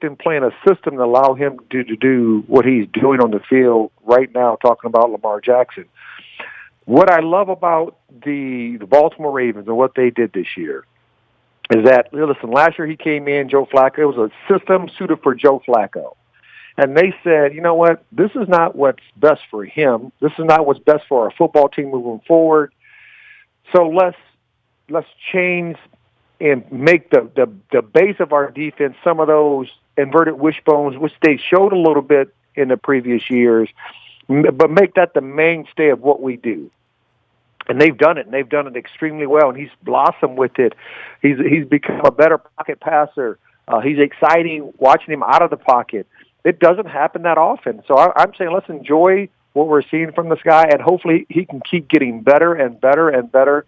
him playing a system to allow him to do what he's doing on the field right now, talking about Lamar Jackson. What I love about the Baltimore Ravens and what they did this year is that, listen, last year he came in, Joe Flacco, it was a system suited for Joe Flacco. And they said, you know what, this is not what's best for him. This is not what's best for our football team moving forward. So let's change and make the base of our defense some of those inverted wishbones, which they showed a little bit in the previous years, but make that the mainstay of what we do. And they've done it, and they've done it extremely well, and he's blossomed with it. He's become a better pocket passer. He's exciting watching him out of the pocket. It doesn't happen that often. So I'm saying let's enjoy what we're seeing from this guy, and hopefully he can keep getting better and better and better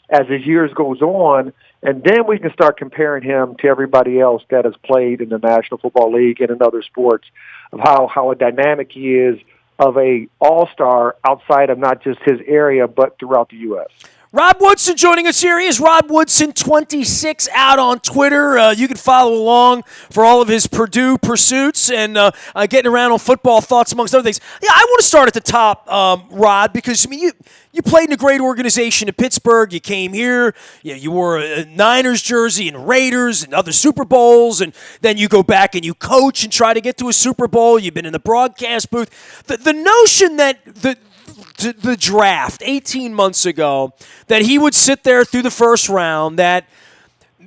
as his years goes on, and then we can start comparing him to everybody else that has played in the National Football League and in other sports of how a dynamic he is of a all-star outside of not just his area but throughout the U.S. Rob Woodson joining us here. He is Rob Woodson 26 out on Twitter. You can follow along for all of his Purdue pursuits and getting around on football thoughts, amongst other things. Yeah, I want to start at the top, Rod, because I mean you played in a great organization in Pittsburgh. You came here. You wore a Niners jersey and Raiders and other Super Bowls, and then you go back and you coach and try to get to a Super Bowl. You've been in the broadcast booth. The notion that the draft 18 months ago, that he would sit there through the first round, that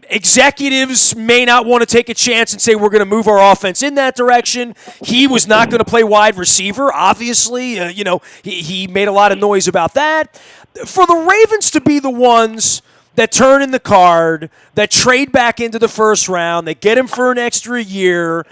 executives may not want to take a chance and say we're going to move our offense in that direction. He was not going to play wide receiver, obviously. He made a lot of noise about that. For the Ravens to be the ones that turn in the card, that trade back into the first round, that get him for an extra year,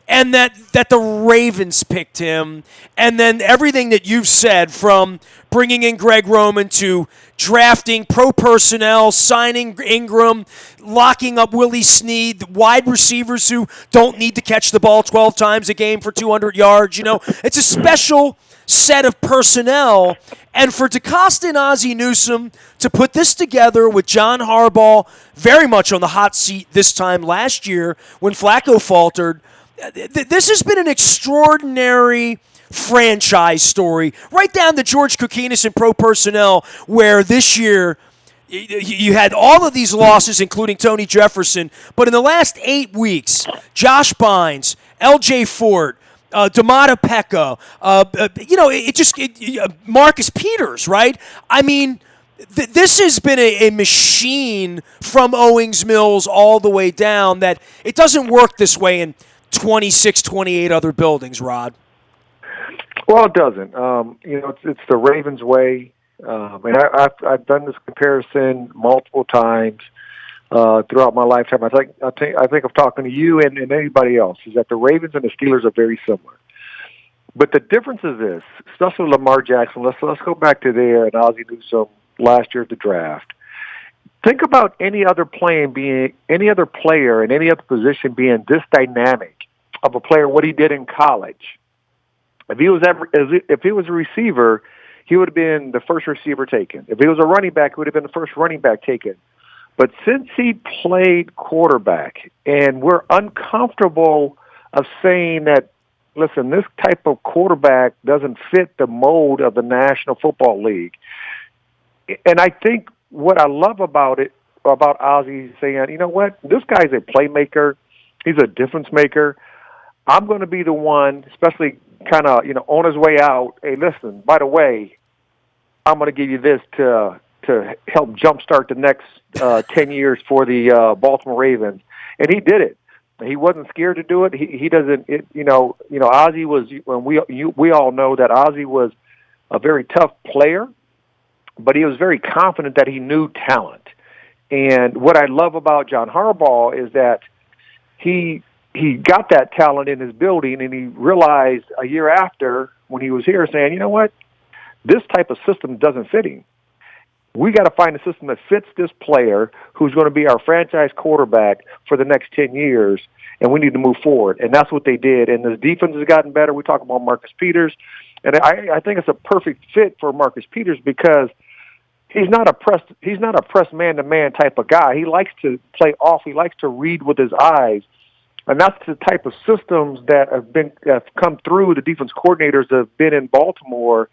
and that the Ravens picked him, and then everything that you've said, from bringing in Greg Roman to drafting pro personnel, signing Ingram, locking up Willie Snead, wide receivers who don't need to catch the ball 12 times a game for 200 yards. It's a special set of personnel. And for DeCosta and Ozzie Newsome to put this together with John Harbaugh very much on the hot seat this time last year when Flacco faltered, this has been an extraordinary franchise story, right down to George Kokinis and pro personnel, where this year you had all of these losses, including Tony Jefferson, but in the last 8 weeks, Josh Bynes, L.J. Fort, D'Amata Pecca, Marcus Peters, right? I mean, this has been a machine from Owings Mills all the way down, that it doesn't work this way in 26, 28 other buildings, Rod. Well, it doesn't. It's the Ravens way. And I've done this comparison multiple times throughout my lifetime. I think of talking to you and anybody else, is that the Ravens and the Steelers are very similar. But the difference is this, especially Lamar Jackson. Let's go back to there and Ozzie Newsome last year at the draft. Think about any other player in any other position being this dynamic of a player, what he did in college. If he was a receiver, he would have been the first receiver taken. If he was a running back, he would have been the first running back taken. But since he played quarterback, and we're uncomfortable of saying that, listen, this type of quarterback doesn't fit the mold of the National Football League. And I think what I love about Ozzie saying, you know what, this guy's a playmaker. He's a difference maker. I'm going to be the one, especially kind of, on his way out. Hey, listen, by the way, I'm going to give you this to help jumpstart the next 10 years for the Baltimore Ravens. And he did it. He wasn't scared to do it. He doesn't, Ozzie was, when we all know that Ozzie was a very tough player, but he was very confident that he knew talent. And what I love about John Harbaugh is that he got that talent in his building, and he realized a year after when he was here saying, you know what, this type of system doesn't fit him. We got to find a system that fits this player who's going to be our franchise quarterback for the next 10 years, and we need to move forward. And that's what they did. And the defense has gotten better. We talk about Marcus Peters, and I think it's a perfect fit for Marcus Peters because he's not a press man-to-man type of guy. He likes to play off. He likes to read with his eyes. And that's the type of systems that have come through the defense coordinators that have been in Baltimore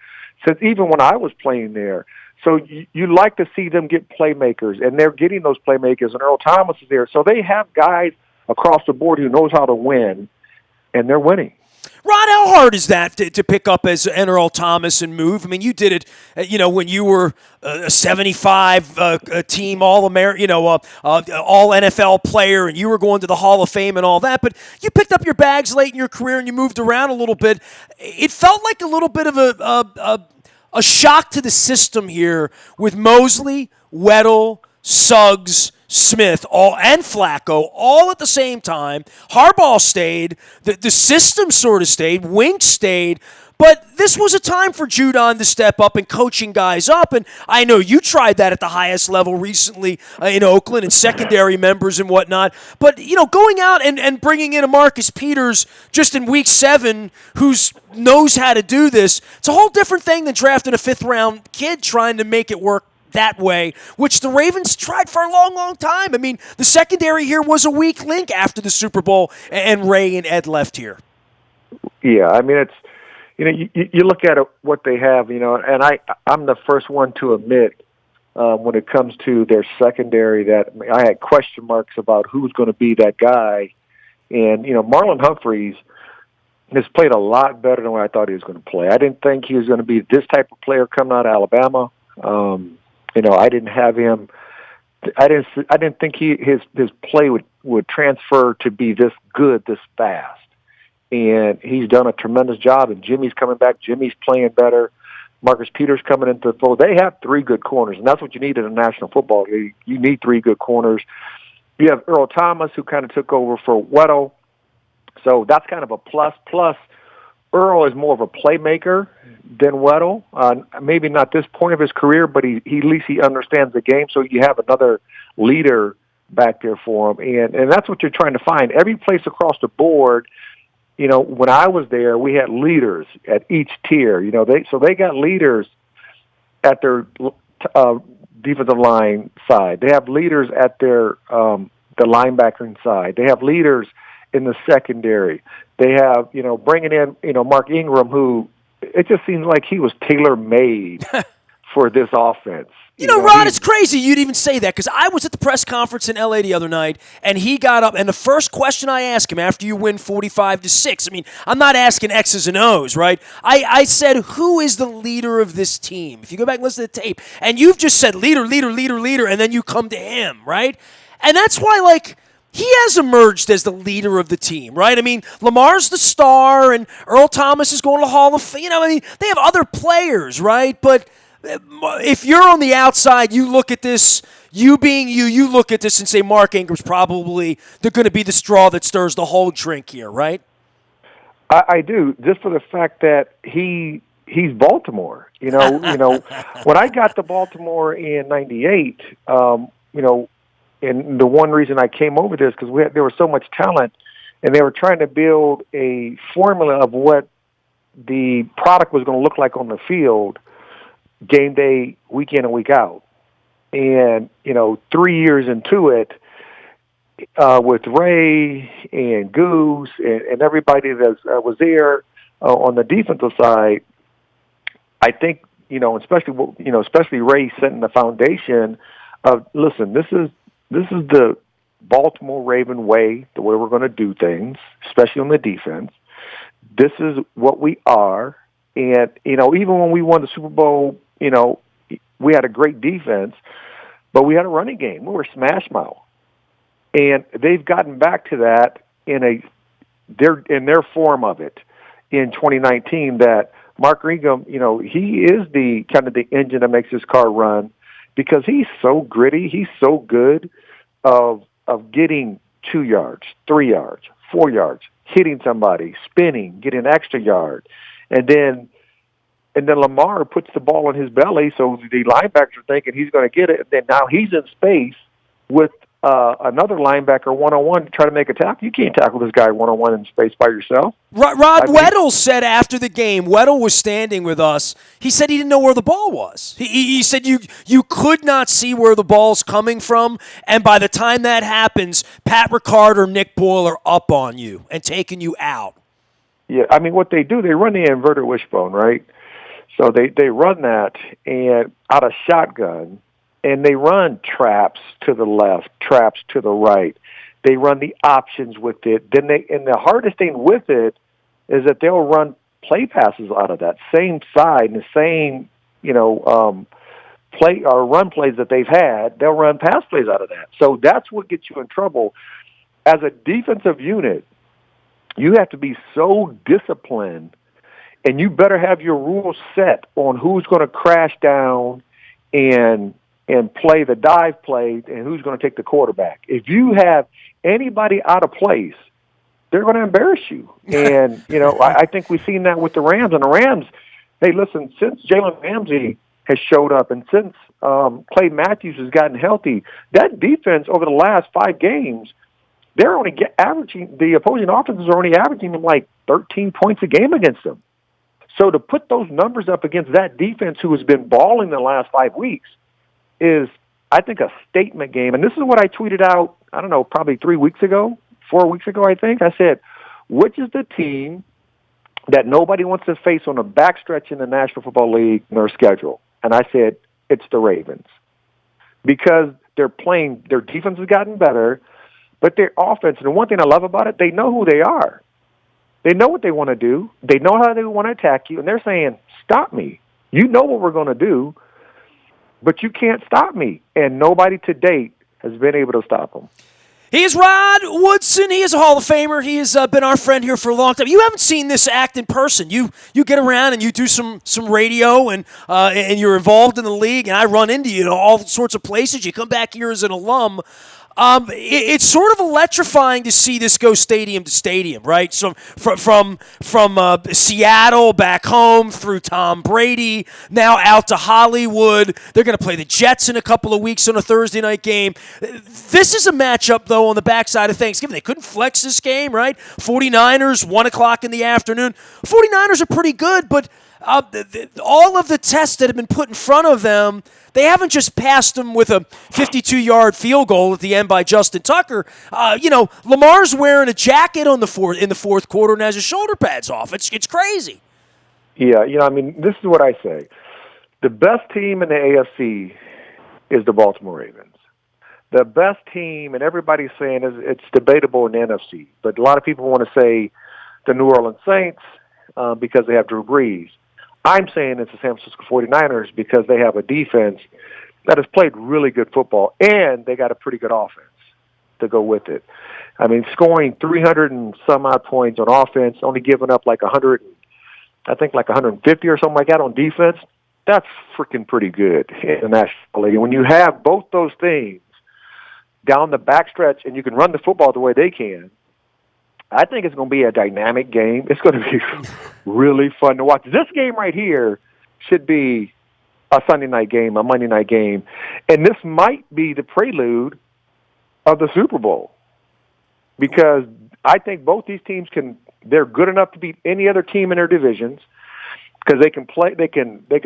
since even when I was playing there. So you like to see them get playmakers, and they're getting those playmakers, and Earl Thomas is there. So they have guys across the board who knows how to win, and they're winning. Ron, how hard is that to pick up as an Earl Thomas and move? I mean, you did it, when you were a 75 team All-American, all NFL player, and you were going to the Hall of Fame and all that. But you picked up your bags late in your career and you moved around a little bit. It felt like a little bit of a shock to the system here with Mosley, Weddle, Suggs, Smith, and Flacco, all at the same time. Harbaugh stayed. The system sort of stayed. Wink stayed. But this was a time for Judon to step up and coaching guys up. And I know you tried that at the highest level recently in Oakland and secondary members and whatnot. But, going out and bringing in a Marcus Peters just in week 7 who knows how to do this, it's a whole different thing than drafting a 5th-round kid trying to make it work that way, which the Ravens tried for a long, long time. I mean, the secondary here was a weak link after the Super Bowl and Ray and Ed left here. Yeah, I mean, it's, you look at what they have, and I'm the first one to admit when it comes to their secondary that I had question marks about who's going to be that guy. And, Marlon Humphreys has played a lot better than what I thought he was going to play. I didn't think he was going to be this type of player coming out of Alabama. I didn't have him. I didn't think his play would transfer to be this good this fast. And he's done a tremendous job. And Jimmy's coming back. Jimmy's playing better. Marcus Peters coming into the fold. They have 3 good corners, and that's what you need in a National Football League. You need 3 good corners. You have Earl Thomas, who kind of took over for Weddle. So that's kind of a plus. Plus, Earl is more of a playmaker than Weddle. Maybe not this point of his career, but he at least he understands the game. So you have another leader back there for him, and that's what you're trying to find. Every place across the board, when I was there, we had leaders at each tier. They got leaders at their defensive line side. They have leaders at their the linebacking side. They have leaders in the secondary. They have, bringing in, Mark Ingram, who it just seems like he was tailor-made for this offense. Ron, it's crazy you'd even say that because I was at the press conference in L.A. the other night, and he got up, and the first question I asked him after you win 45-6, I mean, I'm not asking X's and O's, right? I said, who is the leader of this team? If you go back and listen to the tape, and you've just said leader, and then you come to him, right? And that's why, he has emerged as the leader of the team, right? I mean, Lamar's the star, and Earl Thomas is going to the Hall of Fame. They have other players, right? But if you're on the outside, you look at this, you look at this and say Mark Ingram's probably going to be the straw that stirs the whole drink here, right? I do, just for the fact that he's Baltimore. When I got to Baltimore in '98, and the one reason I came over there is because there was so much talent, and they were trying to build a formula of what the product was going to look like on the field, game day, week in and week out. And, 3 years into it, with Ray and Goose and everybody that was there on the defensive side, I think, especially Ray setting the foundation of, listen, this is the Baltimore Raven way, the way we're going to do things, especially on the defense. This is what we are. And, even when we won the Super Bowl, we had a great defense, but we had a running game. We were smash mouth. And they've gotten back to that in their form of it in 2019, that Mark Ingram, he is the kind of the engine that makes this car run, because he's so gritty. He's so good of getting 2 yards, 3 yards, 4 yards, hitting somebody, spinning, getting an extra yard. And then Lamar puts the ball in his belly, so the linebackers are thinking he's going to get it. And then now he's in space with another linebacker one-on-one to try to make a tackle. You can't tackle this guy one-on-one in space by yourself. Rob Weddle said after the game, Weddle was standing with us, he said he didn't know where the ball was. He said you could not see where the ball's coming from, and by the time that happens, Pat Ricard or Nick Boyle are up on you and taking you out. Yeah, I mean, what they do, they run the inverted wishbone, right? So they run that and out of shotgun, and they run traps to the left, traps to the right. They run the options with it. And the hardest thing with it is that they'll run play passes out of that same side and the same, play or run plays that they've had. They'll run pass plays out of that. So that's what gets you in trouble. As a defensive unit, you have to be so disciplined, and you better have your rules set on who's going to crash down and play the dive play and who's going to take the quarterback. If you have anybody out of place, they're going to embarrass you. And, I think we've seen that with the Rams. And the Rams, hey, listen, since Jalen Ramsey has showed up and since Clay Matthews has gotten healthy, that defense over the last 5 games, they're only averaging, the opposing offenses are only averaging like 13 points a game against them. So to put those numbers up against that defense who has been balling the last 5 weeks is, I think, a statement game. And this is what I tweeted out, I don't know, probably 4 weeks ago, I think. I said, which is the team that nobody wants to face on a backstretch in the National Football League in their schedule? And I said, it's the Ravens. Because their defense has gotten better, but their offense, and the one thing I love about it, they know who they are. They know what they want to do. They know how they want to attack you, and they're saying, stop me. You know what we're going to do, but you can't stop me. And nobody to date has been able to stop them. He is Rod Woodson. He is a Hall of Famer. He has been our friend here for a long time. You haven't seen this act in person. You get around and you do some radio and you're involved in the league, and I run into you in all sorts of places. You come back here as an alum. It's sort of electrifying to see this go stadium to stadium, right? So from Seattle back home through Tom Brady, now out to Hollywood. They're going to play the Jets in a couple of weeks on a Thursday night game. This is a matchup, though, on the backside of Thanksgiving. They couldn't flex this game, right? 49ers, 1 o'clock in the afternoon. 49ers are pretty good, but all of the tests that have been put in front of them, they haven't just passed them with a 52-yard field goal at the end by Justin Tucker. Lamar's wearing a jacket in the fourth quarter and has his shoulder pads off. It's crazy. Yeah, this is what I say. The best team in the AFC is the Baltimore Ravens. The best team, and everybody's saying it's debatable in the NFC, but a lot of people want to say the New Orleans Saints because they have Drew Brees. I'm saying it's the San Francisco 49ers because they have a defense that has played really good football, and they got a pretty good offense to go with it. I mean, scoring 300 and some odd points on offense, only giving up like 150 or something like that on defense, that's freaking pretty good in the National League. And when you have both those things down the backstretch and you can run the football the way they can, I think it's going to be a dynamic game. It's going to be really fun to watch. This game right here should be a Sunday night game, a Monday night game. And this might be the prelude of the Super Bowl because I think both these teams they're good enough to beat any other team in their divisions because they can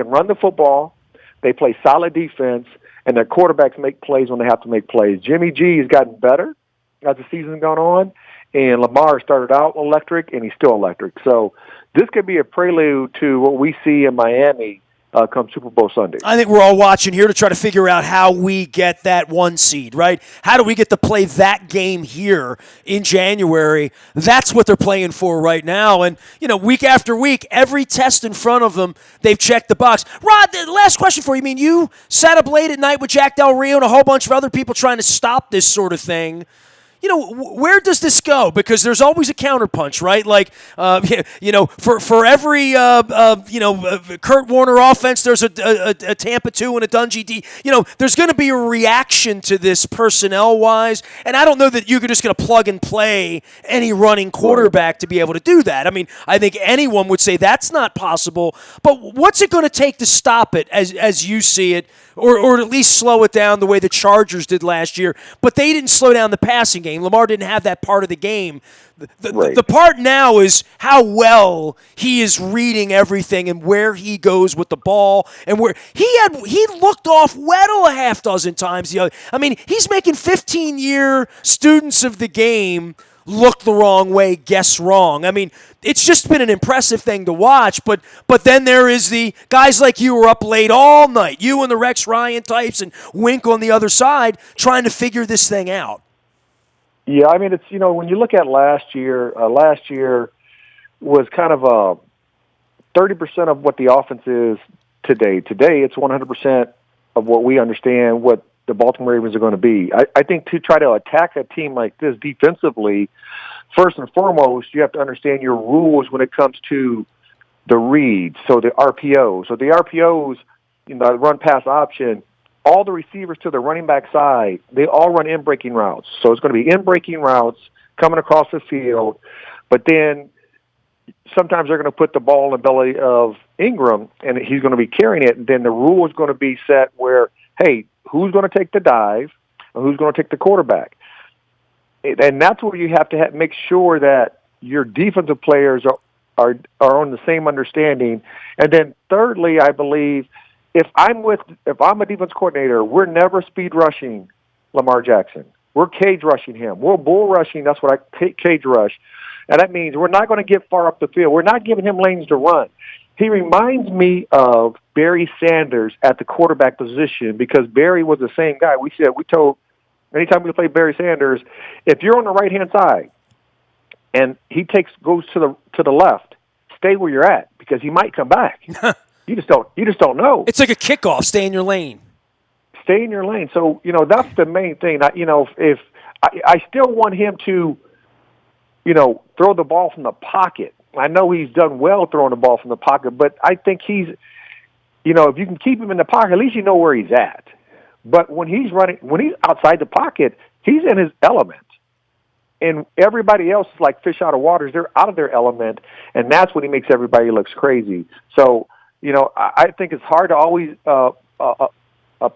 run the football, they play solid defense, and their quarterbacks make plays when they have to make plays. Jimmy G has gotten better as the season's gone on. And Lamar started out electric, and he's still electric. So this could be a prelude to what we see in Miami come Super Bowl Sunday. I think we're all watching here to try to figure out how we get that 1 seed, right? How do we get to play that game here in January? That's what they're playing for right now. And, week after week, every test in front of them, they've checked the box. Rod, the last question for you. I mean, you sat up late at night with Jack Del Rio and a whole bunch of other people trying to stop this sort of thing. Where does this go? Because there's always a counterpunch, right? Like, for every, Kurt Warner offense, there's a Tampa 2 and a Dungy D. There's going to be a reaction to this personnel-wise, and I don't know that you're just going to plug and play any running quarterback to be able to do that. I mean, I think anyone would say that's not possible, but what's it going to take to stop it as you see it or at least slow it down the way the Chargers did last year. But they didn't slow down the passing game. Lamar didn't have that part of the game. The part now is how well he is reading everything and where he goes with the ball, and where he looked off Weddle a half dozen times. I mean, he's making 15-year students of the game look the wrong way, guess wrong. I mean, it's just been an impressive thing to watch, but then there is the guys like you who are up late all night, you and the Rex Ryan types and Wink on the other side, trying to figure this thing out. Yeah, I mean, it's, when you look at last year was kind of 30% of what the offense is today. Today, it's 100% of what we understand what the Baltimore Ravens are going to be. I think to try to attack a team like this defensively, first and foremost, you have to understand your rules when it comes to the reads, so the RPOs. So the RPOs, the run-pass option, all the receivers to the running back side, they all run in-breaking routes. So it's going to be in-breaking routes coming across the field, but then sometimes they're going to put the ball in the belly of Ingram, and he's going to be carrying it, and then the rule is going to be set where, hey, who's going to take the dive and who's going to take the quarterback? And that's where you have to make sure that your defensive players are on the same understanding. And then thirdly, I believe if I'm a defense coordinator, we're never speed rushing Lamar Jackson. We're cage rushing him. We're bull rushing. That's what I cage rush. And that means we're not going to get far up the field. We're not giving him lanes to run. He reminds me of Barry Sanders at the quarterback position, because Barry was the same guy. We told anytime we play Barry Sanders, if you're on the right-hand side and he goes to the left, stay where you're at, because he might come back. You just don't know. It's like a kickoff. Stay in your lane. Stay in your lane. So, that's the main thing. If I still want him to, throw the ball from the pocket. I know he's done well throwing the ball from the pocket, but I think he's, if you can keep him in the pocket, at least you know where he's at. But when he's outside the pocket, he's in his element. And everybody else is like fish out of water. They're out of their element, and that's when he makes everybody looks crazy. So, I think it's hard to always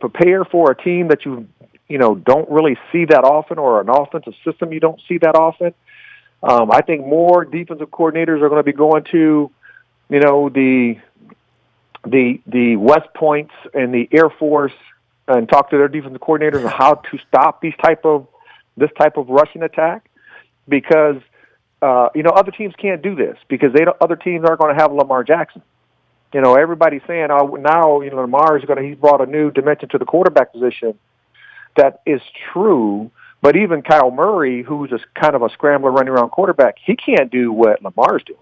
prepare for a team that you don't really see that often, or an offensive system you don't see that often. I think more defensive coordinators are going to be going to, the West Points and the Air Force and talk to their defensive coordinators on how to stop this type of rushing attack, because other teams can't do this, because other teams aren't going to have Lamar Jackson. Everybody's saying now Lamar he's brought a new dimension to the quarterback position. That is true. But even Kyle Murray, who's kind of a scrambler running around quarterback, he can't do what Lamar's doing,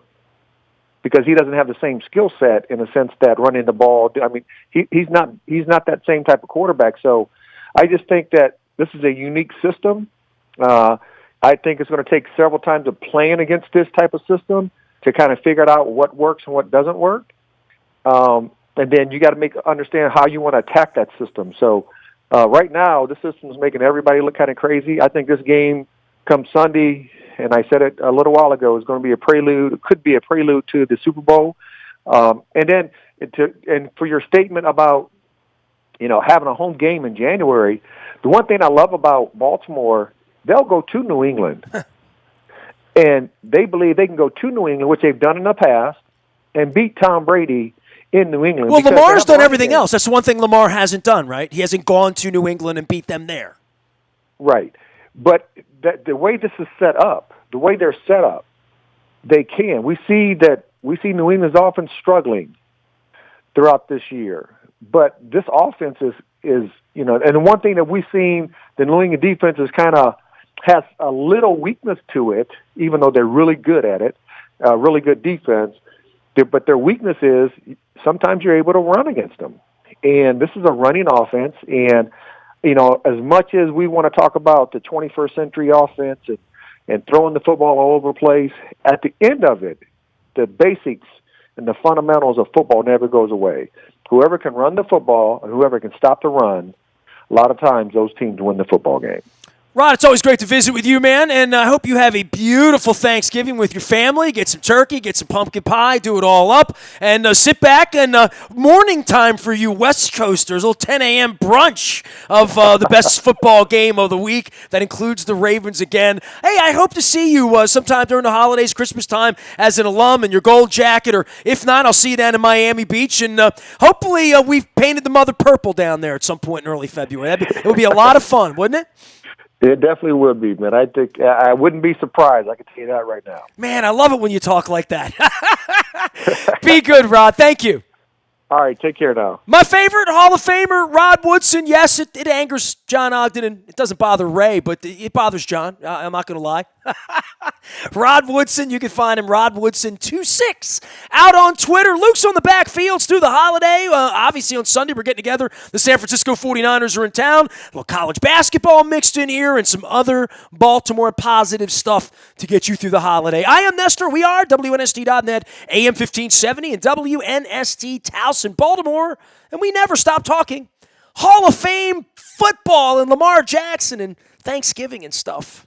because he doesn't have the same skill set in the sense that running the ball. I mean, he's not that same type of quarterback. So I just think that this is a unique system. I think it's going to take several times of playing against this type of system to kind of figure out what works and what doesn't work. And then you got to understand how you want to attack that system. So right now, the system is making everybody look kind of crazy. I think this game come Sunday, and I said it a little while ago, is going to be a prelude. It could be a prelude to the Super Bowl. And for your statement about, having a home game in January, the one thing I love about Baltimore, they'll go to New England. And they believe they can go to New England, which they've done in the past, and beat Tom Brady in New England. Well, Lamar's done everything else. That's the one thing Lamar hasn't done, right? He hasn't gone to New England and beat them there. Right. But the way this is set up, the way they're set up, they can. We see New England's offense struggling throughout this year. But this offense is and the one thing that we've seen, the New England defense is kind of has a little weakness to it, even though they're really good at it, really good defense. But their weakness is sometimes you're able to run against them. And this is a running offense. And, as much as we want to talk about the 21st century offense and throwing the football all over the place, at the end of it, the basics and the fundamentals of football never goes away. Whoever can run the football and whoever can stop the run, a lot of times those teams win the football game. Rod, it's always great to visit with you, man, and I hope you have a beautiful Thanksgiving with your family. Get some turkey, get some pumpkin pie, do it all up, and sit back and morning time for you West Coasters, a little 10 a.m. brunch of the best football game of the week that includes the Ravens again. Hey, I hope to see you sometime during the holidays, Christmas time, as an alum in your gold jacket, or if not, I'll see you down in Miami Beach, and hopefully we've painted the mother purple down there at some point in early February. It would be a lot of fun, wouldn't it? It definitely would be, man. I think I wouldn't be surprised. I can tell you that right now. Man, I love it when you talk like that. Be good, Rod. Thank you. All right, take care now. My favorite Hall of Famer, Rod Woodson. Yes, it angers John Ogden, and it doesn't bother Ray, but it bothers John. I'm not going to lie. Rod Woodson, you can find him, Rod Woodson26, out on Twitter. Luke's on the backfields through the holiday. Obviously, on Sunday, we're getting together. The San Francisco 49ers are in town. A little college basketball mixed in here and some other Baltimore positive stuff to get you through the holiday. I am Nestor. We are WNST.net, AM 1570, and WNST Towson, Baltimore. And we never stop talking Hall of Fame football and Lamar Jackson and Thanksgiving and stuff.